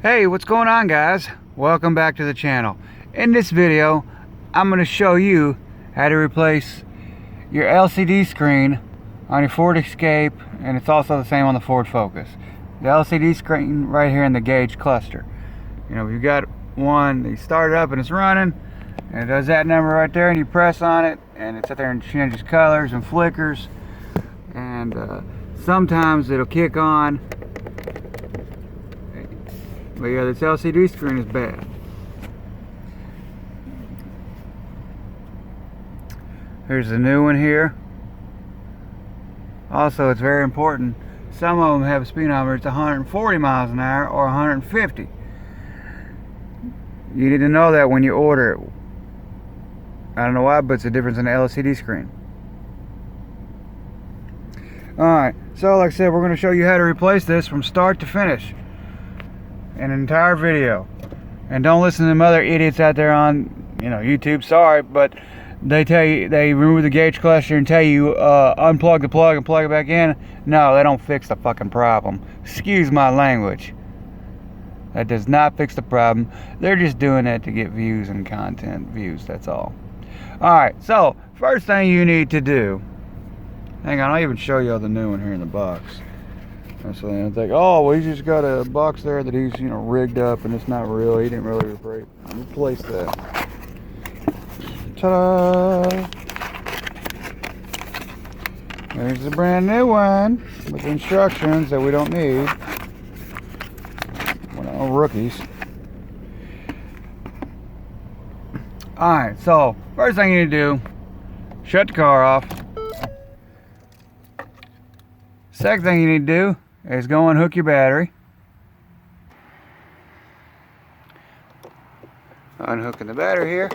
Hey, what's going on, guys? Welcome back to the channel. In this video, I'm going to show you how to replace your LCD screen on your Ford Escape, and it's also the same on the Ford Focus. The LCD screen right here in the gauge cluster. You know, you've got one, you start it up and it's running, and it does that number right there, and you press on it, and it sits there and changes colors and flickers, and sometimes it'll kick on. But yeah, this LCD screen is bad. Here's the new one here. Also, it's very important. Some of them have a speedometer. It's 140 miles an hour or 150. You need to know that when you order it. I don't know why, but it's a difference in the LCD screen. Alright, so like I said, we're going to show you how to replace this from start to finish. An entire video. And don't listen to them other idiots out there on YouTube, sorry, but they tell you they remove the gauge cluster and tell you unplug the plug and plug it back in. No, they don't fix the fucking problem. Excuse my language. That does not fix the problem. They're just doing that to get views and content views, that's all. Alright, so first thing you need to do, hang on, I'll even show you the new one here in the box. And so then I think, oh, well, he's just got a box there that he's, rigged up, and it's not real. He didn't really replace that. Ta-da! There's the brand new one with instructions that we don't need. We're not rookies. Alright, so first thing you need to do, shut the car off. Second thing you need to do is go and hook your battery. Unhooking the battery here.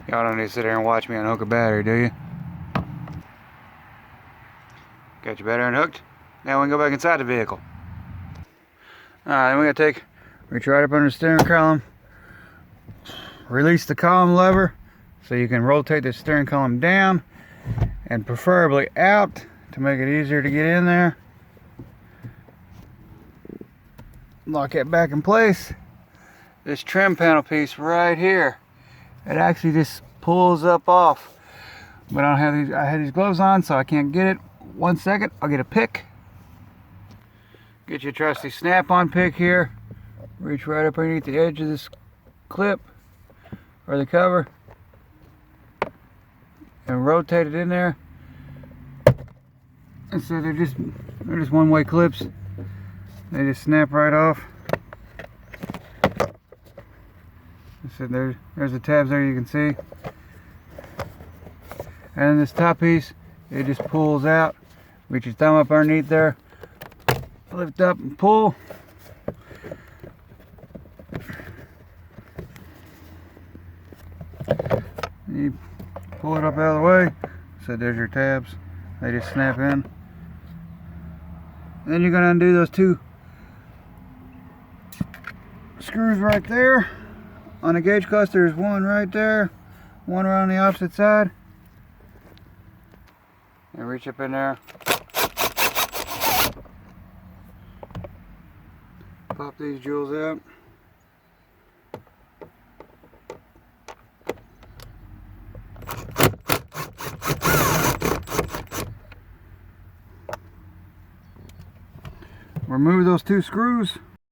Y'all don't need to sit there and watch me unhook a battery, do you? Got your battery unhooked. Now we can go back inside the vehicle. Alright, then we gotta reach right up under the steering column. Release the column lever so you can rotate the steering column down and preferably out to make it easier to get in there. Lock it back in place. This trim panel piece right here, it actually just pulls up off. But I had these gloves on, so I can't get it. 1 second, I'll get a pick. Get your trusty snap-on pick here. Reach right up underneath the edge of this clip or the cover and rotate it in there. And so they're just one-way clips. They just snap right off. So there's the tabs there, you can see. And then this top piece, it just pulls out. Reach your thumb up underneath there, lift up and pull. You pull it up out of the way. So there's your tabs. They just snap in. Then you're going to undo those two screws right there. On the gauge cluster, there's one right there, one right on the opposite side. And reach up in there. Pop these jewels out. Remove those two screws.